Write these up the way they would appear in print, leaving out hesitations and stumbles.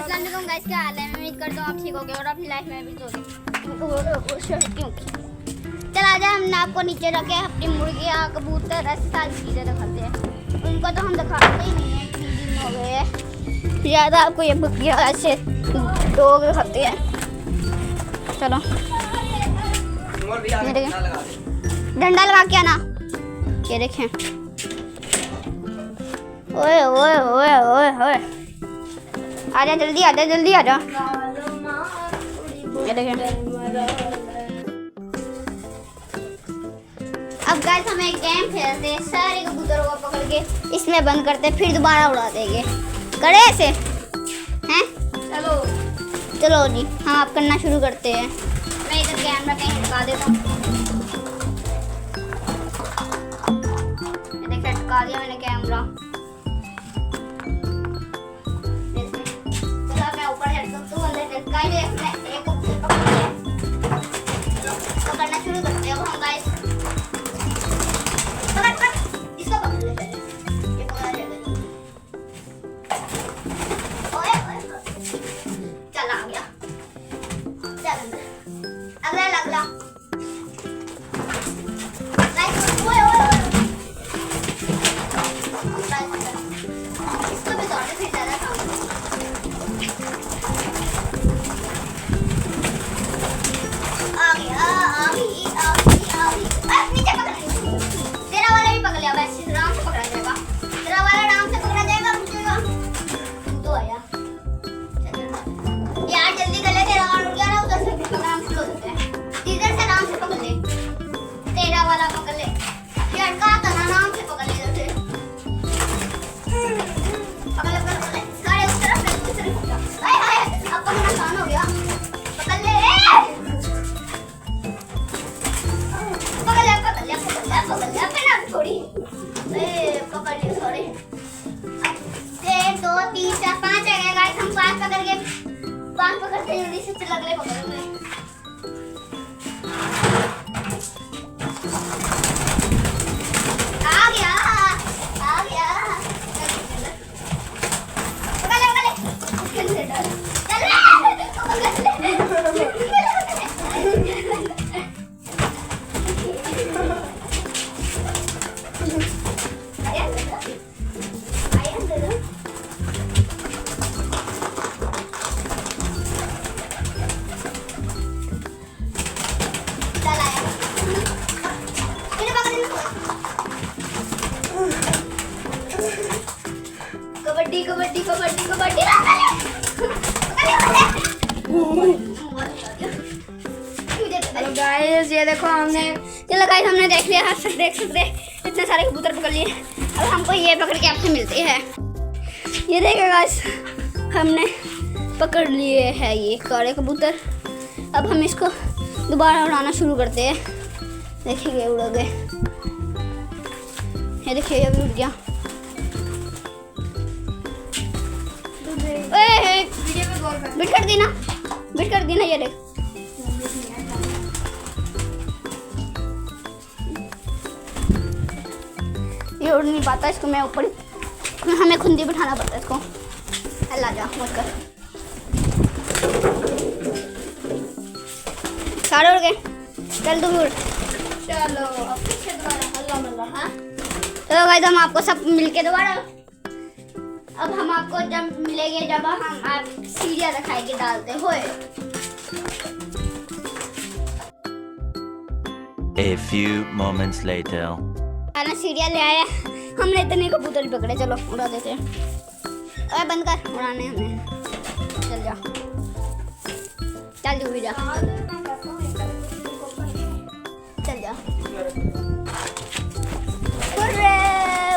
अस्सलाम वालेकुम गाइस, क्या हाल है? मैं उम्मीद करता हूँ आप ठीक होगे और अपनी लाइफ में भी तो चल आजा, हमने आपको नीचे रखे अपनी मुर्गियाँ, कबूतर, ऐसी सारी चीज़ें दिखाते हैं। उनको तो हम दिखाते ही नहीं है, 3 दिन हो गए हैं। ज़्यादा आपको ये बकरियाँ ऐसे डॉग दिखाते हैं। चलो ये देखें, डंडा लगा के आना। ये देखें, ओए ओए ओए ओए ओए, आजा जल्दी, आजा जल्दी, आजा। ये देखें, अब गाइस हम एक गेम खेलते हैं, सारे कबूतरों को पकड़ के इसमें बंद करते हैं, फिर दोबारा उड़ा देंगे। करे ऐसे हैं? चलो चलो जी, हम आप करना शुरू करते हैं। मैं इधर कैमरा कहीं हटका देता हूँ। देखिए हटका दिया मैंने कैमरा। चलो मैं ऊपर हट सकता हूँ, अंदर लटका दे। एक पकड़ना शुरू करते हैं हम गाइस। इसको पकड़ ले, ये पकड़ ले। ओए चल आ गया, चल अंदर। अगला अगला ओए ओए इसको भी दौड़े फिर ज्यादा काम। आ गया, आ गई, आ गई, आ गई। नीचे पकड़, तेरा वाला भी पकड़ लिया। वैसे आराम से पकड़ा जाएगा, तेरा वाला आराम से पकड़ा जाएगा। रुकेगा तो आया यार, जल्दी कर ले। तेरा वाला रुक गया ना, उधर से भी पकड़ना शुरू हो जाता है। इधर से आराम से पकड़ ले, तेरा वाला पकड़ ले। यार कहाँ था ना, आराम से पकड़ ले इधर से। पकड़ ले, पकड़ ले। सारे उस तरफ हो गया। हाय हाय, अब पकड़ना आसान हो गया। पकड़ ले, पकड़ ले, पकड़ ले, पकड़ ले, पकड़ ले। अपना थोड़ी पकड़ ले, थोड़ी। 1 2 3 4 5 है गाइस। हम 5 पकड़ के 5 पकड़ते जल्दी से। चल अगले पकड़ोगे। आ गया, आ गया। पकड़ ले, पकड़ ले। चल कबड्डी कबड्डी कबड्डी कबड्डी। हेलो गाइस, ये देखो हमने, चलो गाइस हमने देख लिया। देख सकते हैं इतने सारे कबूतर पकड़ लिए। अब हमको ये पकड़ के आपसे मिलते हैं। ये देखो गाइस, हमने पकड़ लिए हैं ये सारे कबूतर। अब हम इसको दोबारा उड़ाना शुरू करते हैं। देखिए उड़ गए, ये देखिए ये भी उड़ गया। बिट कर दी ना, बिट कर दी ना। ये देख, ये उड़ नहीं पाता, इसको मैं ऊपर, हमें खुंदी बिठाना पड़ता है इसको। अल्लाह जा मत कर। सारे उड़ गए, चल तू उड़। चलो अब पीछे दोबारा अल्लाह मल्लाह। हाँ चलो गाइस, हम आपको सब मिलके दोबारा, अब हम आपको जब मिलेंगे जब हम आप सीढ़ियाँ दिखाएंगे डालते हुए। A few moments later. खाना सीढ़ियाँ ले आया, हमने इतने कबूतर पकड़े। चलो उड़ा देते हैं। अरे बंद कर उड़ाने हमें। चल जा, चल तू भी जा, चल जा।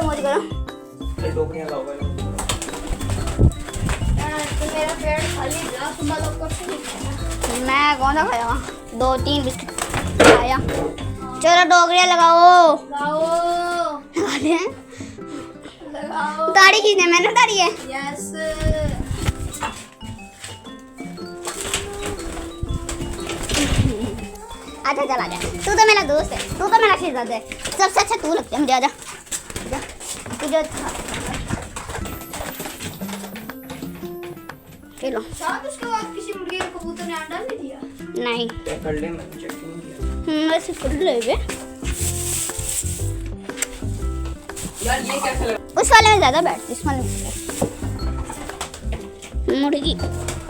मौज करो। मेरा पेड़ खाली था, तुम लोग को मैं कौन सा खाया? 2 3 बिस्किट खाया। चलो डोगरिया लगाओ, लगा दे। उतारी किसने? मैंने उतारी है। यस। आजा चल आजा, तू तो मेरा दोस्त है, तू तो मेरा शहजादा है। सबसे अच्छा तू लगता है मुझे। आजा तुझे चलो शायद उसके बाद किसी मुर्गे को कबूतर ने अंडा नहीं दिया। नहीं कर ले, मैंने चेक नहीं किया। वैसे कर ले बे। यार ये कैसा लगा? उस वाले में ज्यादा बैठती, इस वाले में मुर्गी।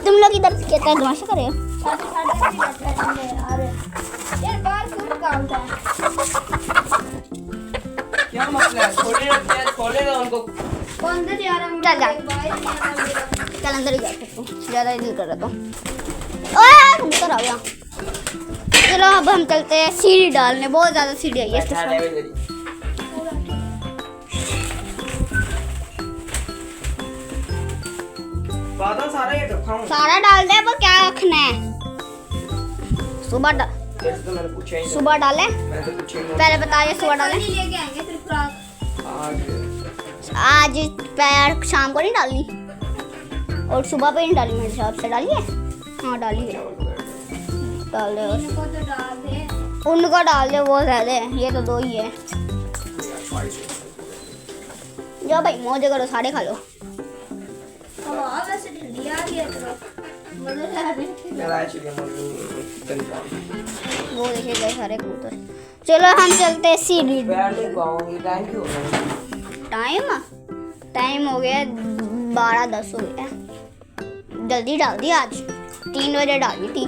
तुम लोग इधर क्या तमाशा कर रहे हो? यार बाल खूब काटता है। क्या मसला है? छोड़े रखते हैं, छोड़े दो उनको। वो अंदर जा रहा है, चल जा। बाहर नहीं आ रहा मेरा। चल अंदर ही जा सकते हो, ज्यादा ही दिल कर रहा था। ओए कबूतर आ गया। चलो अब हम चलते हैं सीढ़ी डालने, बहुत ज्यादा सीढ़ी आई है इस बैठा तरफ। है मेरी। बादल सारा ये रखा हूँ। सारा डाल दे, पर क्या रखना है? सुबह जैसे तो मैंने पूछा ही नहीं। सुबह डाले, मैंने तो पूछा ही नहीं। पहले बताइए सुबह डाले। नहीं लेके आएंगे सिर्फ रात। आज आज पैर शाम को नहीं डालनी और सुबह पे नहीं डाली, मेरे हिसाब से डालिए। हाँ डालिए, डाल दे बस। इनको तो डाल दे। उनको डाल दे, वो ज्यादा है, ये तो दो ही है। जाओ भाई मौज करो, सारे खा लो। हवा वैसे ठंडी आ रही है तरफ। मजा आ रही है। मेरा एक्चुअली तरीका वो देखिए गए सारे कबूतर। चलो हम चलते हैं सीढ़ी। पैर नहीं पाऊंगी, थैंक यू। टाइम हो गया 12:10 हो गया। जल्दी डाल दी, आज 3 बजे डाली थी।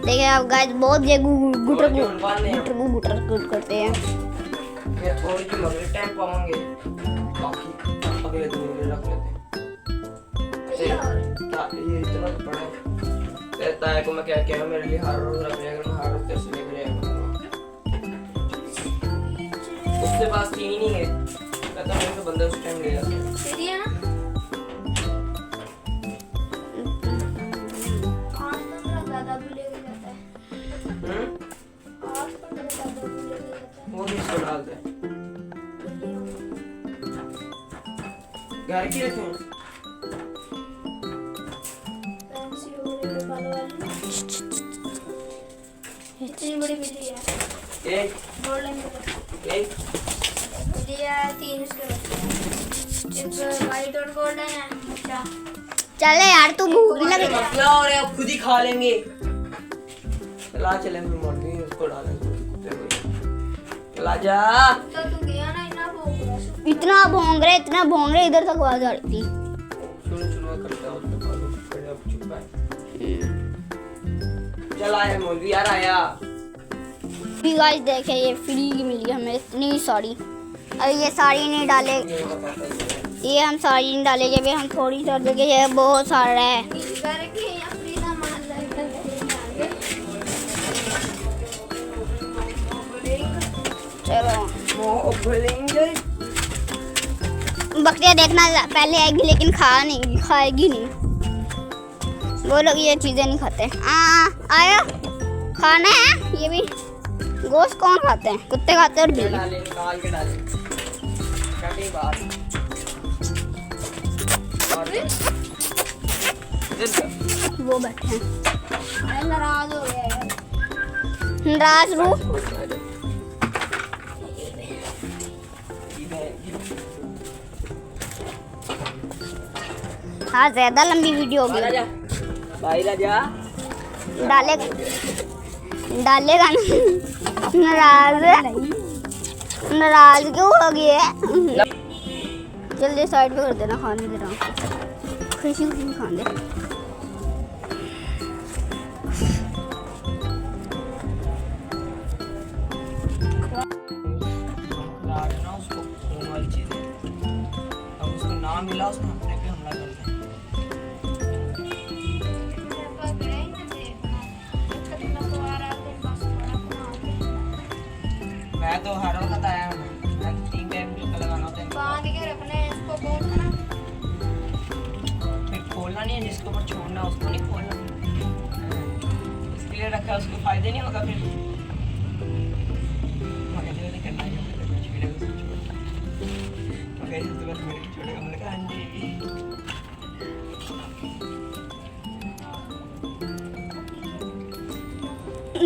देखिए आप गाइस बहुत ये गुटर करते हैं। मैं थोड़ी सी मगर टाइम पाऊंगे, बाकी अगले दिन में रख लेते हैं। क्या ये इतना तो पड़ा है? कहता है को मैं क्या कह रहा हूँ, मेरे लिए हर रोज रख लिया करूँ, हर रोज तेरे से लेकर जाया करूँगा। उसके पास तीन ही नहीं है, कहता मेरे को बंदा उस टाइम ले जाता है। सीधी है ना? आज तो मेरा दादा भी लेके जाता है। आज तो मेरा दादा भी लेके जाता है। वो भी इसको डालते हैं। घर की रखे हैं। फैंसी हो गई है बालों वाली। इतनी बड़ी बिल्ली है। एक गोल्डन कलर। एक बिल्ली है, 3 इसके बच्चे हैं। एक वाइट और गोल्डन है। अच्छा। चले यार तू भूख लग गई। मसला हो रहा है, अब खुद ही खा लेंगे। चला चले फिर मॉर्निंग उसको डालेंगे कुत्ते को। चला जा। तो तू गया ना, इतना भूख रहा है। इतना भोंग रहे इधर तक आवाज आ रही थी। शुरू करता है उसमें फॉलो कर अब चुप है। चल आया मौलवी यार आया। भी गाइस देखे ये फ्री की मिली हमें इतनी साड़ी। अभी ये साड़ी नहीं डाले, ये हम साड़ी नहीं डालेंगे, भी हम थोड़ी सी देंगे, ये बहुत सारा है। घर के अपनी सामान लेकर आएंगे। चलो वो बोलेंगे बकरियां देखना पहले आएगी, लेकिन खाएगी नहीं। वो लोग ये चीजें नहीं खाते। आया खाना है, ये भी गोश्त कौन खाते हैं? कुत्ते खाते हैं और बिल्ली। डाले निकाल के डाले कटी बात। और वो बैठे हैं अरे नाराज हो गया यार। नाराज रू। हाँ ज्यादा लंबी वीडियो होगी। भाई राजा डालेगा ना। नाराज क्यों हो गई है? जल्दी साइड पे कर देना, खाने दे रहा हूँ, खुशी खाने दे। उसको खून वाली चीजें, अब उसको ना मिला उसने अपने पे हमला कर दिया। मैं तो हर वक्त आया हूँ, मैं 3 टाइम टीका लगाना होता है। बांध के रखना है इसको, बोलना फिर खोलना नहीं है, जिसके ऊपर छोड़ना उसको नहीं खोलना। इसके लिए रखा है, उसको फायदे नहीं होगा फिर। मगर जो नहीं करना है, जो करना है, छोड़ेगा उसको छोड़। तो कैसे तो बस मेरे को छोड़ेगा, मैंने कहा हाँ जी।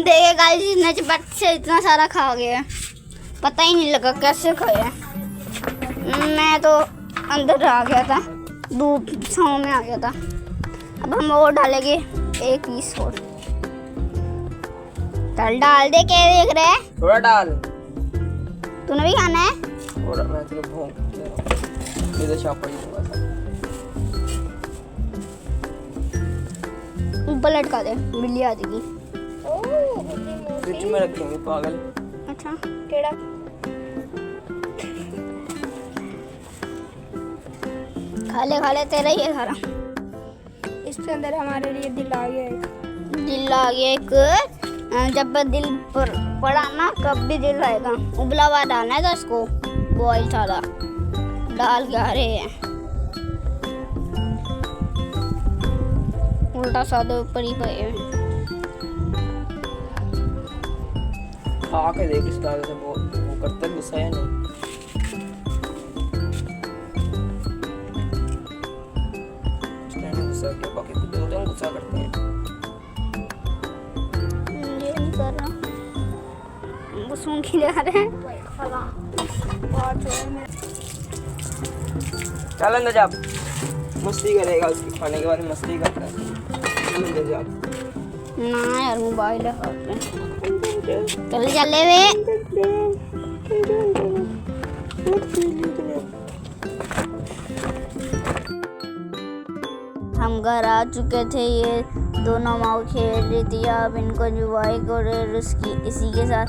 देखिए गाइस इतने चपट से इतना सारा खा गया, पता ही नहीं लगा कैसे खाया। मैं तो अंदर आ गया था। धूप छाँव में आ गया था। अब हम और डालेंगे 1 पीस और। चल डाल दे, क्या देख रहे हैं? थोड़ा डाल। तूने भी खाना है? थोड़ा मैं तेरे भूख दे रहा हूँ। ये तो चाप पड़ी थोड़ा सा। ऊपर लटका दे, बिल्ली आ जाएगी। फ्रिज में रखेंगे पागल। अच्छा केड़ा खा ले तेरा ही है सारा। इसके अंदर हमारे लिए दिल आ गया एक। दिल आ गया एक। जब दिल पर पड़ा ना कब भी दिल आएगा। उबला हुआ डालना है तो इसको बॉइल सारा डाल के आ रहे हैं। उल्टा सादे ऊपर ही पड़े हैं। खा के देख इस तरह से वो करते गुस्सा है नहीं। गुस्सा क्या, बाकी कुत्ते होते हैं गुस्सा करते हैं। ये नहीं कर रहा, वो सूंघ के ले आ रहे हैं। चल अंदर जा, मस्ती करेगा। उसके खाने के बाद में मस्ती करता है। चल अंदर जा। ना यार मोबाइल है हाथ में। चल चले वे। हम घर आ चुके थे। ये दोनों माँ खेल रही थी। अब इनको एंजॉय करो इसी के साथ।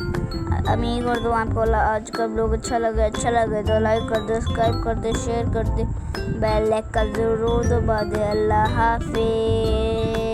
अमीर कर दो आपको आज का ब्लॉग अच्छा लगे तो लाइक कर दो, सब्सक्राइब कर दो, शेयर कर दो, बेल आइकन जरूर दबा दे। अल्लाह हाफिज़।